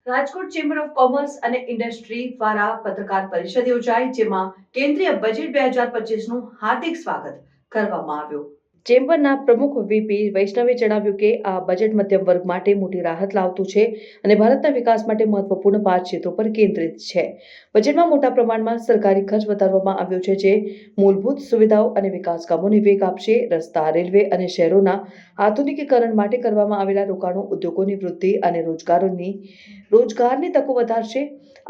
Rajkot chamber of commerce અને industry દ્વારા પત્રકાર પરિષદ યોજાઈ, જેમાં કેન્દ્રીય બજેટ 2025નું હાર્દિક સ્વાગત કરવામાં આવ્યું। ચેમ્બરના પ્રમુખ વીપી વૈષ્ણવે જણાવ્યું કે આ બજેટ મધ્યમ વર્ગ માટે મોટી રાહત લાવતું છે અને ભારતના વિકાસ માટે મહત્વપૂર્ણ 5 ક્ષેત્રો પર કેન્દ્રિત છે। બજેટમાં મોટા પ્રમાણમાં સરકારી ખર્ચ વધારવામાં આવ્યો છે, જે મૂળભૂત સુવિધાઓ અને વિકાસ કામોને વેગ આપશે। રસ્તા, રેલવે અને શહેરોના આધુનિકીકરણ માટે કરવામાં આવેલા રોકાણો ઉદ્યોગોની વૃદ્ધિ અને રોજગારની તકો વધારશે।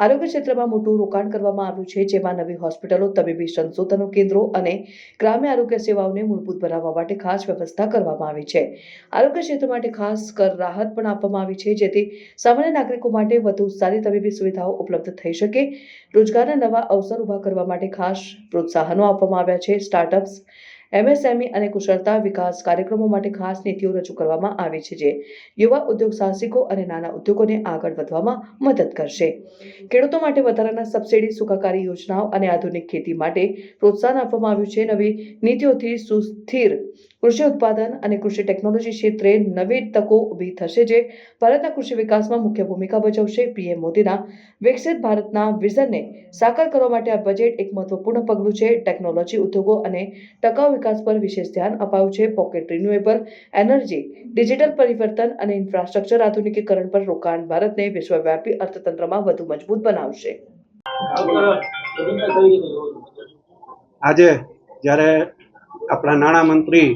આરોગ્ય ક્ષેત્રમાં મોટું રોકાણ કરવામાં આવ્યું છે, જેમાં નવી હોસ્પિટલો, તબીબી સંશોધન કેન્દ્રો અને ગ્રામ્ય આરોગ્ય સેવાઓને મૂળભૂત બનાવવા માટે ખાસ વ્યવસ્થા કરવામાં આવી છે। આરોગ્ય ક્ષેત્ર માટે ખાસ કર રાહત પણ આપવામાં આવી છે, જેથી સામાન્ય નાગરિકો માટે વધુ સારી તબીબી સુવિધાઓ ઉપલબ્ધ થઈ શકે। રોજગારના નવા અવસર ઊભા કરવા માટે ખાસ પ્રોત્સાહનો આપવામાં આવ્યા છે। સ્ટાર્ટઅપ્સ, એમએસએમઈ અને કુશળતા વિકાસ કાર્યક્રમો માટે ખાસ નીતિઓ રજૂ કરવામાં આવી છે, જે યુવા ઉદ્યોગ સાહસિકો અને નાના ઉદ્યોગોને આગળ વધવામાં મદદ કરશે। ખેડૂતો માટે વધારાના સબસિડી, સુખાકારી યોજનાઓ અને આધુનિક ખેતી માટે પ્રોત્સાહન આપવામાં આવ્યું છે। નવી નીતિઓથી સુસ્થિર કૃષિ ઉત્પાદન અને કૃષિ ટેકનોલોજી ક્ષેત્રે નવી તકો ઊભી થશે, જે ભારતના કૃષિ વિકાસમાં મુખ્ય ભૂમિકા ભજવશે। પીએમ મોદીના વિકસિત ભારતના વિઝનને સાકાર કરવા માટે આ બજેટ એક મહત્વપૂર્ણ પગલું છે। ટેકનોલોજી, ઉદ્યોગો અને ટકાઉ વિકાસ પર વિશેષ ધ્યાન અપાયું છે। પોકેટ રિન્યુએબલ એનર્જી, ડિજિટલ પરિવર્તન અને ઇન્ફ્રાસ્ટ્રક્ચર આધુનિકીકરણ પર રોકાણ ભારતને વિશ્વવ્યાપી અર્થતંત્રમાં વધુ મજબૂત બનાવશે। આજે જ્યારે આપણા નાણામંત્રી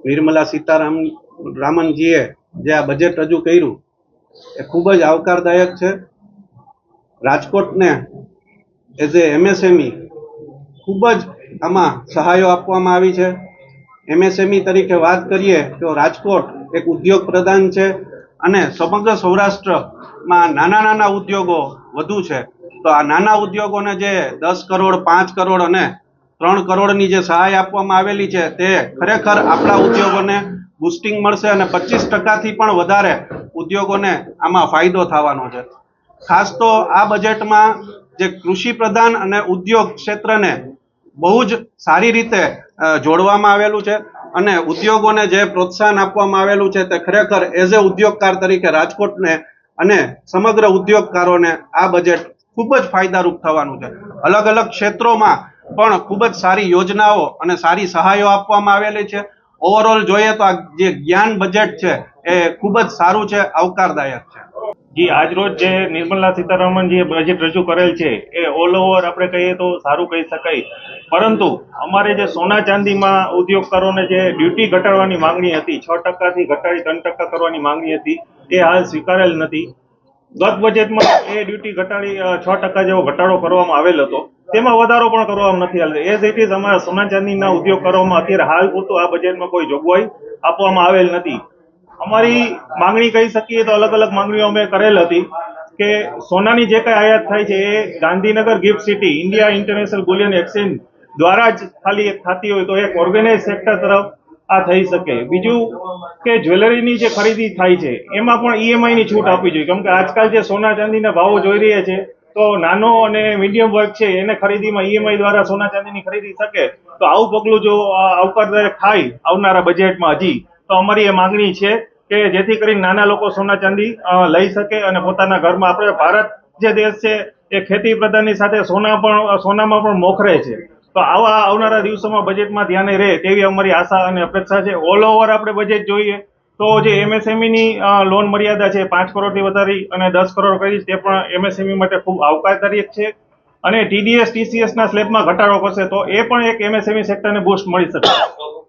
નિર્મલા સીતારામનજીએ જે આ બજેટ રજૂ કર્યું એ ખૂબ જ આવકારદાયક છે। રાજકોટને એઝ એ એમએસએમઈ ખૂબ જ આમાં સહાયો આપવામાં આવી છે। એમએસએમઈ તરીકે વાત કરીએ તો રાજકોટ એક ઉદ્યોગ પ્રધાન છે અને સમગ્ર સૌરાષ્ટ્રમાં નાના ઉદ્યોગો વધુ છે। તો આ નાના ઉદ્યોગોને જે 10 કરોડ, 5 કરોડ અને 3 કરોડની જે સહાય આપવામાં આવેલી છે, તે ખરેખર આપણા ઉદ્યોગોને બુસ્ટિંગ મળશે અને 25% પણ વધારે ઉદ્યોગોને આમાં ફાયદો થવાનો છે। ખાસ તો આ બજેટમાં જે કૃષિ પ્રધાન અને ઉદ્યોગ ક્ષેત્રને બહુ જ સારી રીતે જોડવામાં આવેલું છે અને ઉદ્યોગોને જે પ્રોત્સાહન આપવામાં આવેલું છે, તે ખરેખર એઝ એ ઉદ્યોગકાર તરીકે રાજકોટને અને સમગ્ર ઉદ્યોગકારોને આ બજેટ ખૂબ જ ફાયદારૂપ થવાનું છે। અલગ અલગ ક્ષેત્રોમાં પણ ખૂબ જ સારી યોજનાઓ અને સારી સહાયો આપવામાં આવેલી છે। ઓવરઓલ જોઈએ તો આ જે જ્ઞાન બજેટ છે એ ખૂબ જ સારું છે, આવકારદાયક છે। જી, આજ રોજ જે નિર્મલા સીતારામનજીએ બજેટ રજૂ કરેલ છે એ ઓલ ઓવર આપણે કહીએ તો સારું કહી શકાય, પરંતુ અમારે જે સોના ચાંદીમાં ઉદ્યોગકારોને જે ડ્યુટી ઘટાડવાની માંગણી હતી, 6%થી ઘટાડી 3% કરવાની માંગણી હતી, એ હાલ સ્વીકારેલ નથી। ગત બજેટમાં એ ડ્યુટી ઘટાડી 6% જેવો ઘટાડો કરવામાં આવેલ હતો, તેમાં વધારો પણ કરવામાં નથી આવેલ। એઝ ઇટ ઇઝ અમારા સોના ચાંદીના ઉદ્યોગકારોમાં અત્યારે હાલ પૂરતું આ બજેટમાં કોઈ જોગવાઈ આપવામાં આવેલ નથી। અમારી માંગણી કહી શકીએ તો અલગ અલગ માંગણીઓ અમે કરેલ હતી કે સોનાની જે કઈ આયાત થાય છે એ Gandhinagar gift city India international bullion exchange દ્વારા જ ખાલી એક થતી હોય તો એક ઓર્ગેનાઇઝ સેક્ટર તરફ આ થઈ શકે। બીજું કે જ્વેલરીની જે ખરીદી થાય છે એમાં પણ ઈએમઆઈ ની છૂટ આપવી જોઈએ, કેમ કે આજકાલ જે સોના ચાંદીના ભાવો જોઈ રહ્યા છે તો નાનો અને મીડિયમ વર્ગ છે એને ખરીદીમાં ઈએમઆઈ દ્વારા સોના ચાંદીની ખરીદી શકે, તો આવું પગલું જો આવકારદાયક થાય આવનારા બજેટમાં હજી, તો અમારી એ માંગણી છે કે જેથી કરીને નાના લોકો સોના ચાંદી લઈ શકે અને પોતાના ઘરમાં, આપણે ભારત જે દેશ છે એ ખેતી પ્રધાનની સાથે સોનામાં પણ મોખરે છે, તો આવા આવનારા દિવસોમાં બજેટમાં ધ્યાને રહે તેવી અમારી આશા અને અપેક્ષા છે। ઓલ ઓવર આપણે બજેટ જોઈએ તો જે એમએસએમઈ ની લોન મર્યાદા છે 5 કરોડથી વધારી અને 10 કરોડ કરી, તે પણ એમએસએમઈ માટે ખૂબ આવકારદાયક છે અને ટીડીએસ ટીસીએસ ના સ્લેબમાં ઘટાડો કરશે તો એ પણ એક એમએસએમઈ સેક્ટરને બૂસ્ટ મળી શકે।